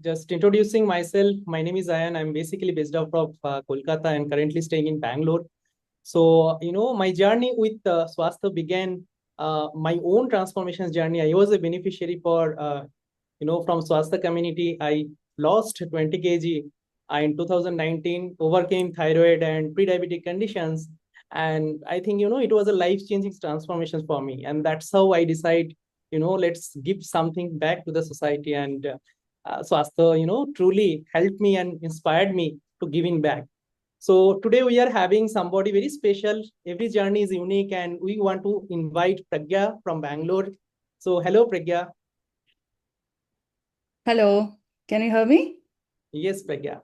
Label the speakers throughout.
Speaker 1: Just introducing myself, my name is Ayan. I'm basically based out of Kolkata and currently staying in Bangalore. My journey with Swasthya began my own transformations journey. I was a beneficiary from Swasthya community. I lost 20 kg in 2019, overcame thyroid and pre-diabetic conditions. And I think, it was a life-changing transformation for me. And that's how I decide, let's give something back to the society. And Swasthya, truly helped me and inspired me to giving back. So today we are having somebody very special. Every journey is unique, and we want to invite Pragya from Bangalore. So hello, Pragya.
Speaker 2: Hello, can you hear me?
Speaker 1: Yes, Pragya.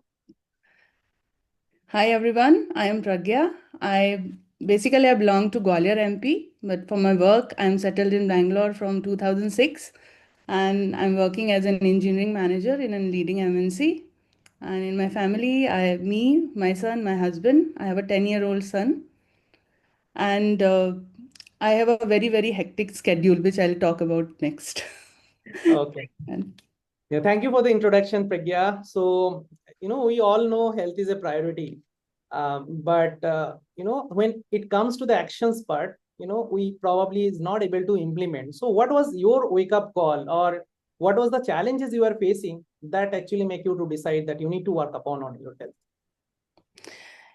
Speaker 2: Hi everyone, I am Pragya. I belong to Gwalior MP, but for my work I'm settled in Bangalore from 2006 and I'm working as an engineering manager in a leading MNC. And in my family, I have me, my son, my husband. I have a 10-year-old son and I have a very hectic schedule which I'll talk about next.
Speaker 1: Okay.
Speaker 2: And
Speaker 1: Yeah, thank you for the introduction, Pragya. So, we all know health is a priority. But when it comes to the actions part, we probably is not able to implement. So, what was your wake up call, or what was the challenges you are facing that actually make you to decide that you need to work upon on your health?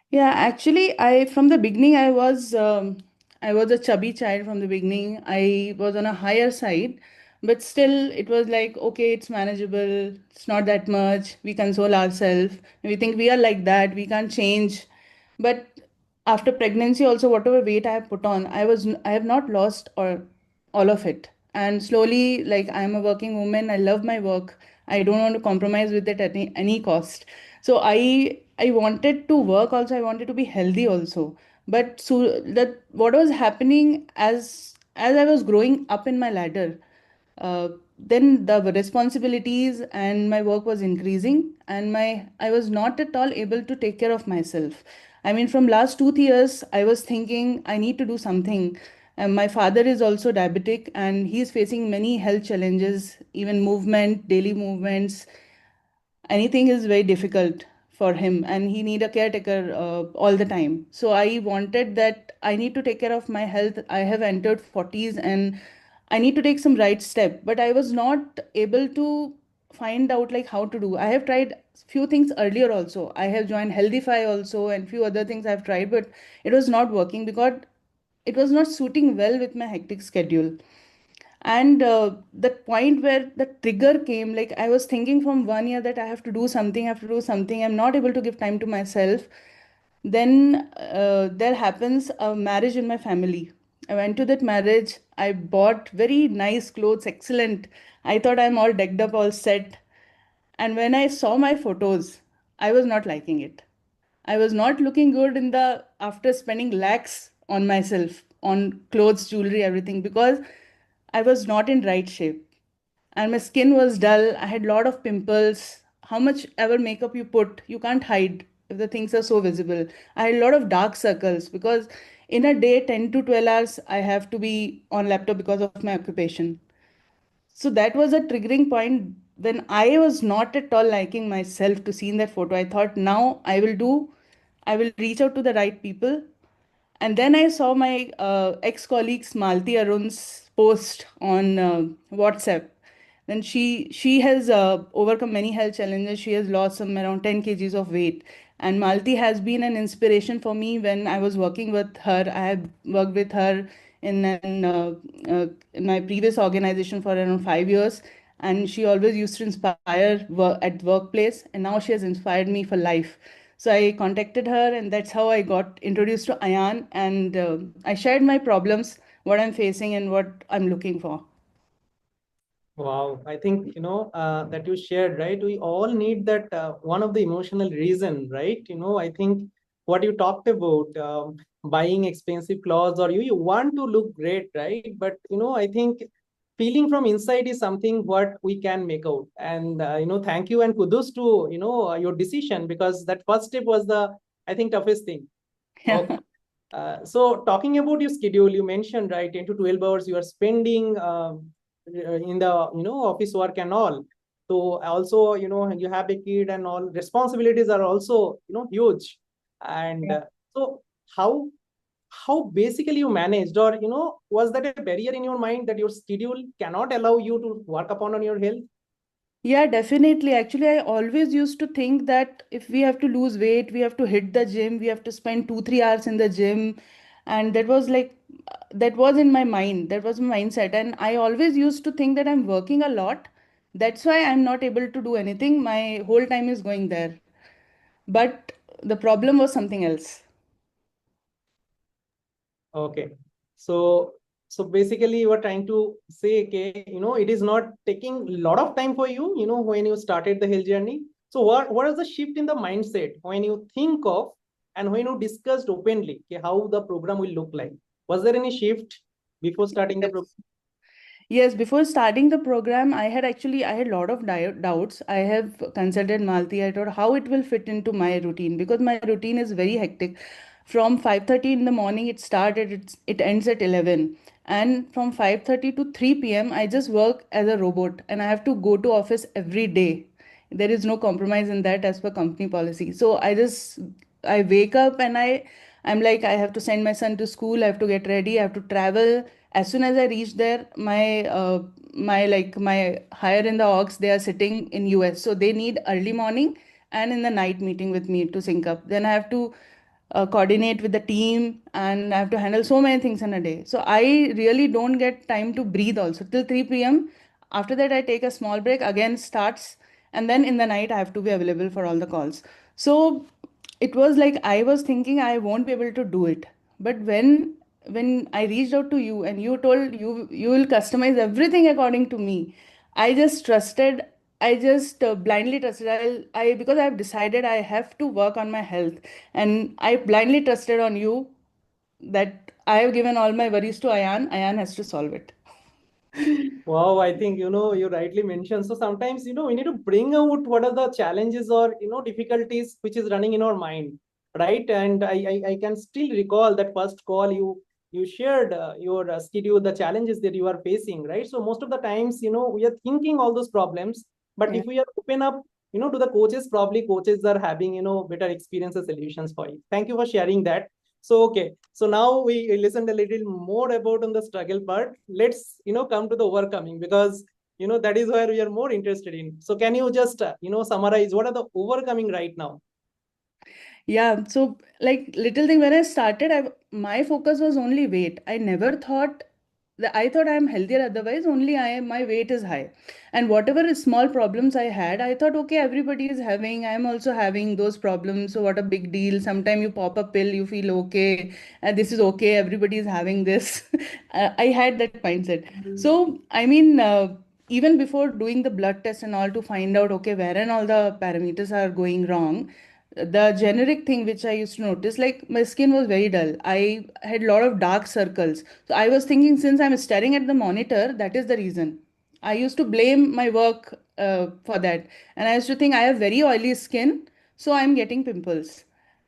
Speaker 2: Yeah, actually, I from the beginning I was a chubby child from the beginning. I was on a higher side, but still it was like okay, it's manageable. It's not that much. We console ourselves. We think we are like that. We can't change. But after pregnancy, also whatever weight I have put on, I have not lost or all of it. And slowly, like I'm a working woman. I love my work. I don't want to compromise with it at any cost. So I wanted to work also. I wanted to be healthy also. But so that what was happening as I was growing up in my ladder, uh, then the responsibilities and my work was increasing, and my I was not at all able to take care of myself. I mean, from last 2 3 years, I was thinking I need to do something. My father is also diabetic, and he's facing many health challenges, even movement, daily movements, anything is very difficult for him, and he need a caretaker all the time. So I wanted that I need to take care of my health. I have entered 40s and I need to take some right step, but I was not able to find out like how to do. I have tried few things earlier also. I have joined Healthify also and few other things I've tried, but it was not working because it was not suiting well with my hectic schedule. And that point where the trigger came, like I was thinking from 1 year that I have to do something, I have to do something, I'm not able to give time to myself. Then there happens a marriage in my family. I went to that marriage, I bought very nice clothes, excellent. I thought I'm all decked up, all set. And when I saw my photos, I was not liking it. I was not looking good in the after spending lakhs on myself, on clothes, jewelry, everything, because I was not in right shape. And my skin was dull. I had a lot of pimples. How much ever makeup you put, you can't hide if the things are so visible. I had a lot of dark circles because in a day, 10 to 12 hours, I have to be on laptop because of my occupation. So that was a triggering point when I was not at all liking myself to see in that photo. I thought, now I will reach out to the right people. And then I saw my ex-colleagues Malti Arun's post on WhatsApp. Then she has overcome many health challenges. She has lost some around 10 kgs of weight. And Malti has been an inspiration for me when I was working with her. I have worked with her in my previous organization for around 5 years. And she always used to inspire at workplace. And now she has inspired me for life. So I contacted her, and that's how I got introduced to Ayan. And I shared my problems, what I'm facing, and what I'm looking for.
Speaker 1: Wow, I think that you shared, right? We all need that one of the emotional reason, right? I think what you talked about, buying expensive clothes, or you want to look great, right? But I think feeling from inside is something what we can make out. And thank you and kudos to your decision, because that first step was the, I think, toughest thing. Okay. So talking about your schedule, you mentioned, right, 10 to 12 hours you are spending in the office work and all. So also, you have a kid and all responsibilities are also, huge. And so how how basically you managed, or was that a barrier in your mind that your schedule cannot allow you to work upon on your health?
Speaker 2: Yeah, definitely. Actually, I always used to think that if we have to lose weight, we have to hit the gym, we have to spend 2, 3 hours in the gym. And that was like, that was in my mind. That was my mindset. And I always used to think that I'm working a lot. That's why I'm not able to do anything. My whole time is going there. But the problem was something else.
Speaker 1: Okay. So so basically you are trying to say, okay, it is not taking a lot of time for you, when you started the health journey. So what is the shift in the mindset when you think of and when you discussed openly, okay, how the program will look like? Was there any shift before starting the program?
Speaker 2: Yes. Yes, before starting the program, I had a lot of doubts. I have consulted Malti. I thought how it will fit into my routine because my routine is very hectic. From 5:30 in the morning it started, it ends at 11. And from 5:30 to 3 p.m. I just work as a robot and I have to go to office every day. There is no compromise in that as per company policy. So I wake up and I'm like I have to send my son to school, I have to get ready, I have to travel. As soon as I reach there, my higher in the orgs, they are sitting in US, so they need early morning and in the night meeting with me to sync up. Then I have to coordinate with the team and I have to handle so many things in a day. So I really don't get time to breathe also till 3 p.m. After that, I take a small break, again starts, and then in the night, I have to be available for all the calls. So it was like I was thinking I won't be able to do it. But when I reached out to you and you told you will customize everything according to me, I just trusted. I just blindly trusted. I because I've decided I have to work on my health, and I blindly trusted on you that I have given all my worries to Ayan. Ayan has to solve it.
Speaker 1: Wow, I think you rightly mentioned. So sometimes we need to bring out what are the challenges or difficulties which is running in our mind, right? And I can still recall that first call you shared your schedule, the challenges that you are facing, right? So most of the times we are thinking all those problems, but
Speaker 2: Yeah.
Speaker 1: if we are open up to the coaches, probably coaches are having better experiences solutions for you. Thank you for sharing that. So okay, so now we listened a little more about on the struggle part. Let's come to the overcoming, because that is where we are more interested in. So can you just summarize what are the overcoming right now?
Speaker 2: Yeah, so like little thing when I started, my focus was only weight. I never thought that I thought I'm healthier otherwise, only my weight is high. And whatever small problems I had, I thought okay, everybody is having, I'm also having those problems. So what a big deal. Sometime you pop a pill, you feel okay, and this is okay, everybody is having this. I had that mindset. So I mean even before doing the blood test and all to find out okay wherein all the parameters are going wrong, the generic thing which I used to notice, like my skin was very dull. I had a lot of dark circles. So I was thinking, since I'm staring at the monitor, that is the reason. I used to blame my work for that. And I used to think I have very oily skin, so I'm getting pimples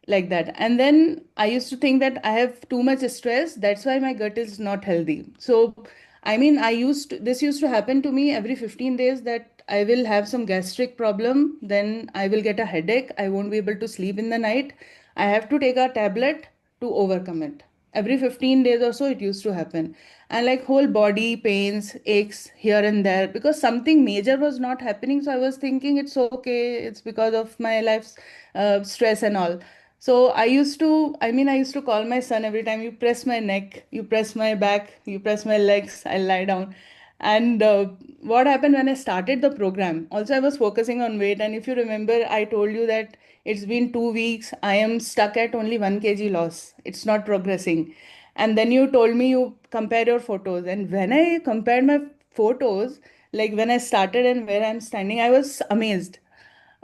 Speaker 2: like that. And then I used to think that I have too much stress, that's why my gut is not healthy. So I mean, this used to happen to me every 15 days that I will have some gastric problem, then I will get a headache, I won't be able to sleep in the night. I have to take a tablet to overcome it. Every 15 days or so it used to happen. And like whole body pains, aches here and there because something major was not happening. So I was thinking it's okay, it's because of my life's stress and all. So I used to call my son every time you press my neck, you press my back, you press my legs, I'll lie down. And what happened when I started the program? Also, I was focusing on weight. And if you remember, I told you that it's been 2 weeks. I am stuck at only 1 kg loss. It's not progressing. And then you told me you compare your photos. And when I compared my photos, like when I started and where I'm standing, I was amazed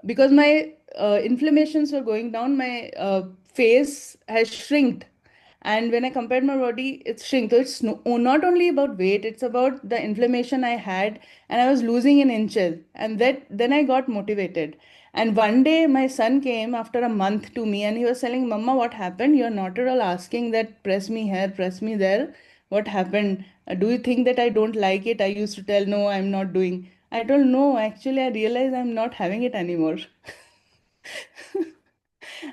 Speaker 2: because my inflammations were going down, my face has shrinked, and when I compared my body, it's shrink. So it's not only about weight, it's about the inflammation I had, and I was losing in inches, and that then I got motivated. And one day my son came after a month to me and he was telling, Mama, what happened? You're not at all asking that press me here, press me there. What happened? Do you think that I don't like it? I used to tell, no, I'm not doing. I told no, actually, I realized I'm not having it anymore.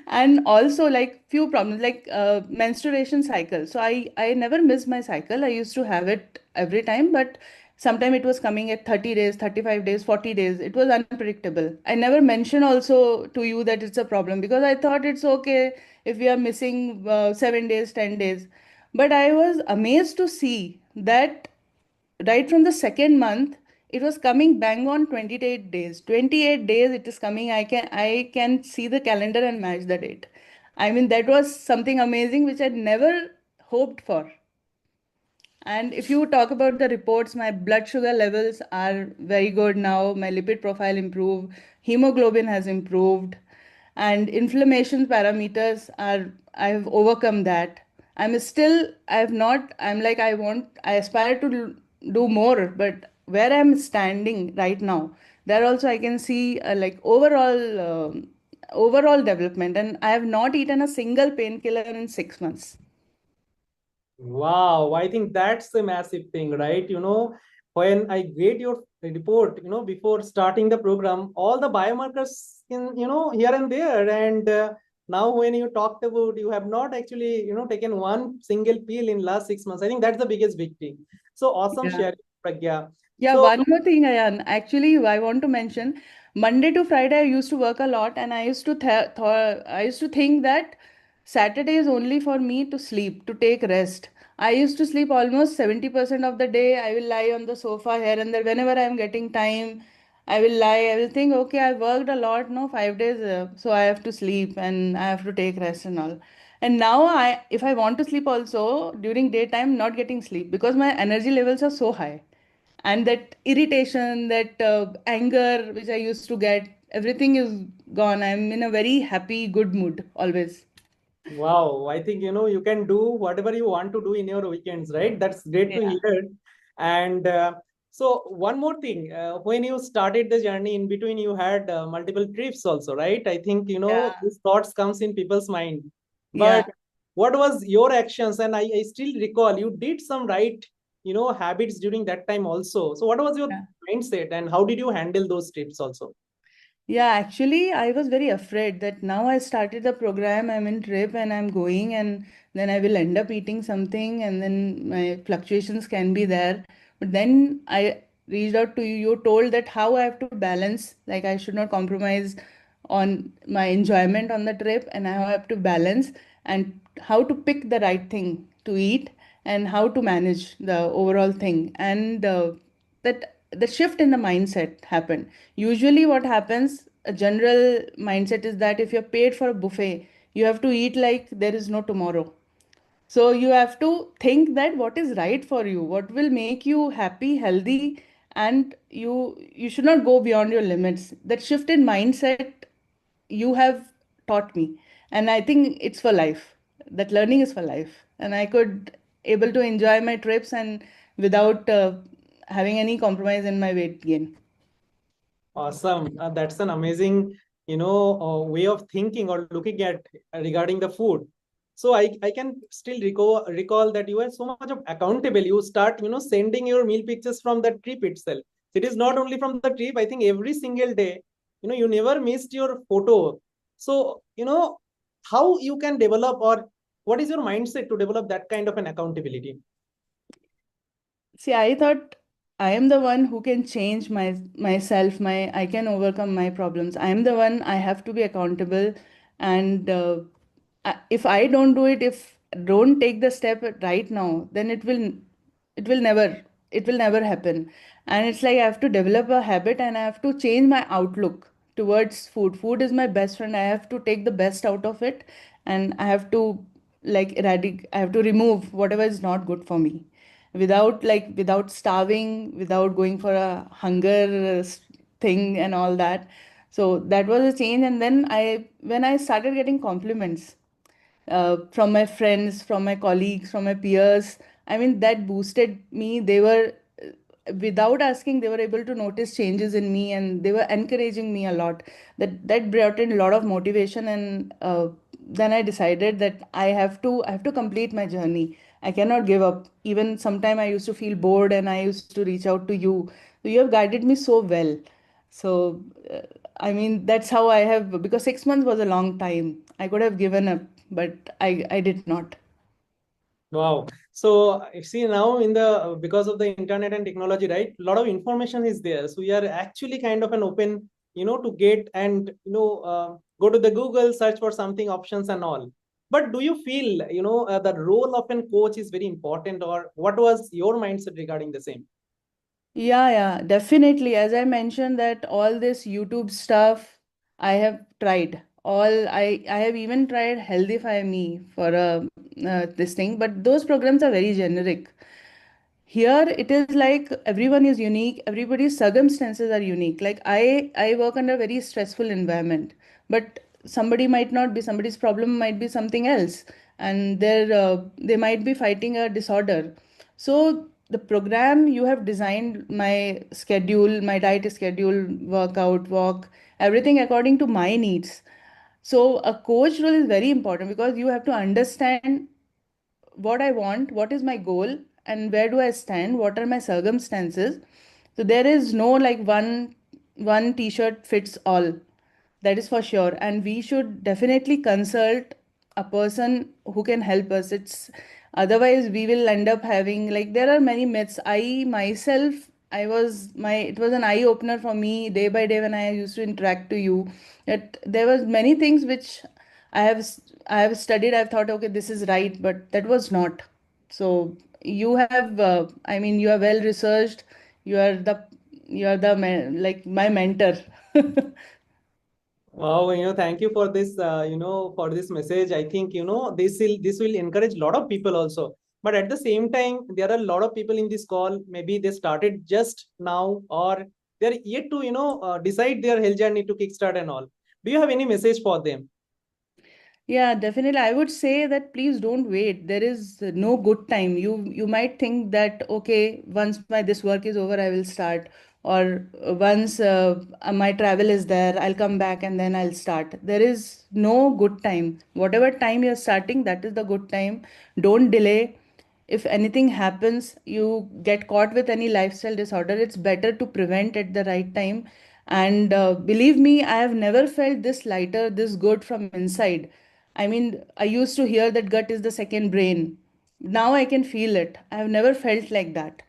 Speaker 2: And also like few problems like menstruation cycle. So I never missed my cycle. I used to have it every time, but sometime it was coming at 30 days, 35 days, 40 days. It was unpredictable. I never mentioned also to you that it's a problem because I thought it's okay if we are missing 7 days, 10 days. But I was amazed to see that right from the second month it was coming bang on 28 days. 28 days it is coming. I can see the calendar and match the date. I mean, that was something amazing which I never hoped for. And if you talk about the reports, my blood sugar levels are very good now. My lipid profile improved, hemoglobin has improved, and inflammation parameters are, I've overcome that. I'm still, I've not, I'm like, I aspire to do more, but where I'm standing right now, there also I can see like overall development, and I have not eaten a single painkiller in 6 months.
Speaker 1: Wow, I think that's a massive thing, right? When I get your report, before starting the program, all the biomarkers in, here and there. And now when you talked about you have not actually, taken one single pill in last 6 months, I think that's the biggest victory. So awesome
Speaker 2: Yeah.
Speaker 1: sharing, Pragya.
Speaker 2: Yeah,
Speaker 1: So
Speaker 2: one more thing, Ayan. Actually, I want to mention Monday to Friday, I used to work a lot, and I used to think that Saturday is only for me to sleep, to take rest. I used to sleep almost 70% of the day. I will lie on the sofa here and there. Whenever I'm getting time, I will lie. I will think, okay, I worked a lot, no, 5 days, so I have to sleep and I have to take rest and all. And now if I want to sleep also during daytime, not getting sleep because my energy levels are so high, and that irritation, that anger which I used to get, everything is gone. I'm in a very happy, good mood always.
Speaker 1: wow, I think you can do whatever you want to do in your weekends, right? That's great to
Speaker 2: Yeah.
Speaker 1: hear. And so one more thing, when you started the journey, in between you had multiple trips also, right? I think
Speaker 2: Yeah.
Speaker 1: these thoughts comes in people's mind.
Speaker 2: Yeah.
Speaker 1: But what was your actions? And I still recall you did some right, habits during that time also. So what was your
Speaker 2: Yeah.
Speaker 1: mindset, and how did you handle those trips also?
Speaker 2: Yeah, actually, I was very afraid that now I started the program, I'm in trip and I'm going, and then I will end up eating something, and then my fluctuations can be there. But then I reached out to you, you told that how I have to balance, like I should not compromise on my enjoyment on the trip, and how I have to balance and how to pick the right thing to eat and how to manage the overall thing. And that the shift in the mindset happened. Usually, what happens, a general mindset is that if you're paid for a buffet, you have to eat like there is no tomorrow. So you have to think that what is right for you, what will make you happy, healthy, and you should not go beyond your limits. That shift in mindset you have taught me, and I think it's for life. That learning is for life, and I could able to enjoy my trips and without having any compromise in my weight gain.
Speaker 1: Awesome. That's an amazing, way of thinking or looking at regarding the food. So I can still recall that you are so much of accountable. You start, sending your meal pictures from the trip itself. It is not only from the trip. I think every single day, you never missed your photo. So, how you can develop, or what is your mindset to develop that kind of an accountability?
Speaker 2: See, I thought I am the one who can change myself. I can overcome my problems. I am the one. I have to be accountable, and if I don't do it, if don't take the step right now, then it will never it will never happen. And it's like I have to develop a habit, and I have to change my outlook towards food. Food is my best friend. I have to take the best out of it, and I have to I have to remove whatever is not good for me without starving, without going for a hunger thing and all that. So that was a change. And then when I started getting compliments from my friends, from my colleagues, from my peers, I mean, that boosted me. They were, without asking, they were able to notice changes in me, and they were encouraging me a lot. That brought in a lot of motivation, and then I decided that I have to complete my journey. I cannot give up. Even sometime I used to feel bored, and I used to reach out to you So you have guided me so well. So, I mean, that's how I have, because 6 months was a long time. I could have given up, but I did not.
Speaker 1: Wow. So you see now in the because of the internet and technology, right? A lot of information is there. So we are actually kind of an open, to get and go to the Google, search for something, options and all. But do you feel, the role of a coach is very important, or what was your mindset regarding the same?
Speaker 2: Yeah, yeah, definitely. As I mentioned that all this YouTube stuff I have tried. I have even tried Healthify Me for this thing, but those programs are very generic. Here it is like everyone is unique, everybody's circumstances are unique. Like I work under a very stressful environment, but somebody might not be, somebody's problem might be something else, and they might be fighting a disorder. So the program you have designed, my schedule, my diet schedule, workout, walk, everything according to my needs. So a coach role is very important because you have to understand what I want, what is my goal, and where do I stand, what are my circumstances. So there is no like one t-shirt fits all. That is for sure. And we should definitely consult a person who can help us. It's otherwise we will end up having, like, there are many myths. I myself, I was my it was an eye opener for me day by day when I used to interact to you, that there was many things which I have studied. I've thought, okay, this is right, but that was not. So you have, I mean, you are well researched. You are the like my mentor.
Speaker 1: Wow, thank you for this, for this message. I think, this will encourage a lot of people also. But at the same time, there are a lot of people in this call. Maybe they started just now, or they're yet to, decide their health journey to kickstart and all. Do you have any message for them?
Speaker 2: Yeah, definitely. I would say that please don't wait. There is no good time. You might think that, okay, once my this work is over, I will start, or once my travel is there, I'll come back and then I'll start. There is no good time. Whatever time you're starting, that is the good time. Don't delay. If anything happens, you get caught with any lifestyle disorder, it's better to prevent at the right time. And believe me, I have never felt this lighter, this good from inside. I mean, I used to hear that gut is the second brain. Now I can feel it. I have never felt like that.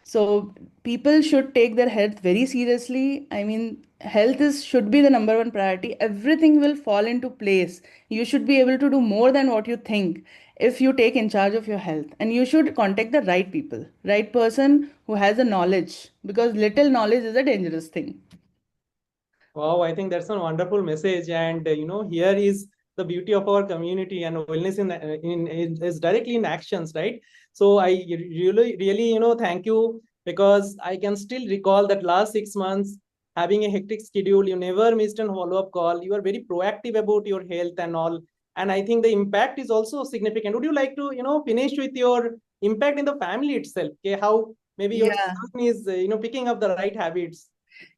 Speaker 2: So people should take their health very seriously. I mean, health is should be the number one priority. Everything will fall into place. You should be able to do more than what you think if you take in charge of your health. And you should contact the right people, right person who has the knowledge, because little knowledge is a dangerous thing.
Speaker 1: Wow, I think that's a wonderful message. And here is the beauty of our community, and wellness is directly in actions, right? So I really, really, thank you, because I can still recall that last 6 months having a hectic schedule, you never missed a follow-up call. You are very proactive about your health and all. And I think the impact is also significant. Would you like to, finish with your impact in the family itself? Okay, how maybe your
Speaker 2: Yeah.
Speaker 1: son is, picking up the right habits.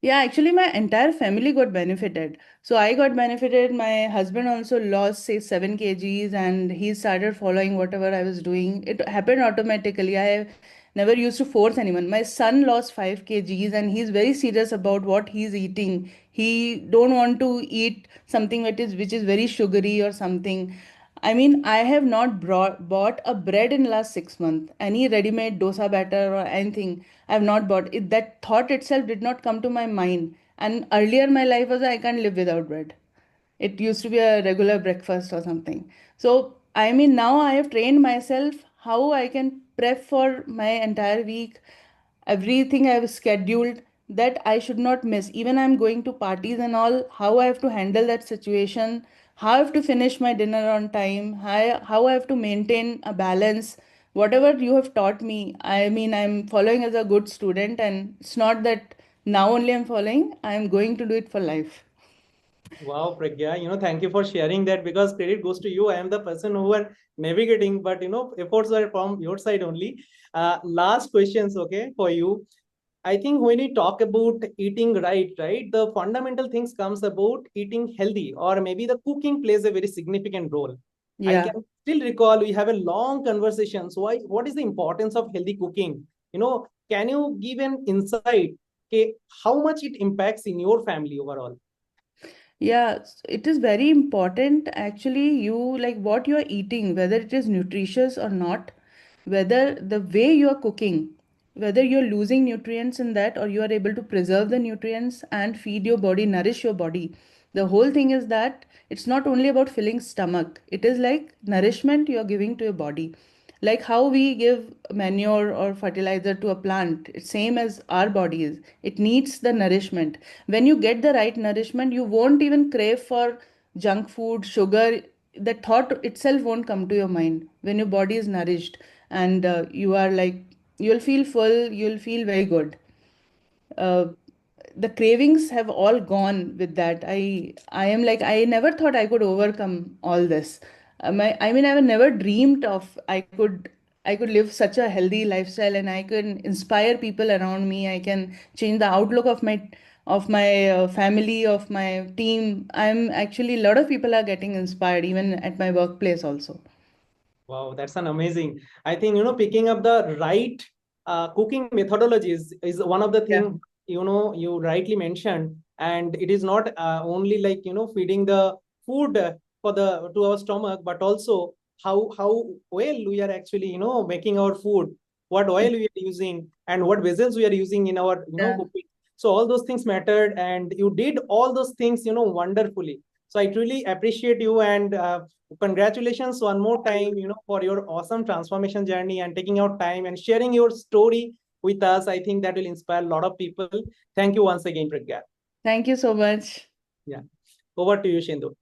Speaker 2: Yeah, actually, my entire family got benefited. So I got benefited. My husband also lost, say, 7 kgs, and he started following whatever I was doing. It happened automatically. I never used to force anyone. My son lost 5 kgs, and he's very serious about what he's eating. He don't want to eat something which is very sugary or something. I mean, I have not bought a bread in last 6 months. Any ready-made dosa batter or anything, I have not bought it. That thought itself did not come to my mind. And earlier, my life was I can't live without bread. It used to be a regular breakfast or something. So, I mean, now I have trained myself how I can prep for my entire week. Everything I have scheduled that I should not miss. Even I'm going to parties and all, how I have to handle that situation, how I have to finish my dinner on time, how I have to maintain a balance. Whatever you have taught me, I mean, I'm following as a good student, and it's not that now only I'm following, I'm going to do it for life.
Speaker 1: Wow, Pragya, thank you for sharing that, because credit goes to you. I am the person who are navigating, but efforts are from your side only. Last questions, okay, for you. I think when we talk about eating right, the fundamental things comes about eating healthy, or maybe the cooking plays a very significant role. I
Speaker 2: Yeah.
Speaker 1: can still recall we have a long conversation. So what is the importance of healthy cooking? Can you give an insight? okay, how much it impacts in your family overall?
Speaker 2: Yeah, it is very important actually. You like what you are eating, whether it is nutritious or not, whether the way you are cooking, whether you're losing nutrients in that or you are able to preserve the nutrients and feed your body, nourish your body. The whole thing is that it's not only about filling stomach, it is like nourishment you're giving to your body. Like how we give manure or fertilizer to a plant, it's same as our bodies. It needs the nourishment. When you get the right nourishment, you won't even crave for junk food, sugar. The thought itself won't come to your mind when your body is nourished, and you are like, you'll feel full, you'll feel very good. uh, the cravings have all gone with that. I am like, I never thought I could overcome all this. I mean, I never dreamed of I could live such a healthy lifestyle and I can inspire people around me. I can change the outlook of my family, of my team. I'm actually, a lot of people are getting inspired even at my workplace also.
Speaker 1: Wow, that's an amazing. I think, picking up the right cooking methodologies is one of the
Speaker 2: Yeah.
Speaker 1: thing, you rightly mentioned. And it is not only like, feeding the food for the to our stomach, but also how well we are actually, making our food, what oil we are using, and what vessels we are using in our,
Speaker 2: Yeah.
Speaker 1: cooking. So all those things mattered, and you did all those things, wonderfully. So I truly appreciate you, and congratulations one more time, for your awesome transformation journey and taking out time and sharing your story with us. I think that will inspire a lot of people. Thank you once again, Pragya.
Speaker 2: Thank you so much.
Speaker 1: Yeah. Over to you, Shindu.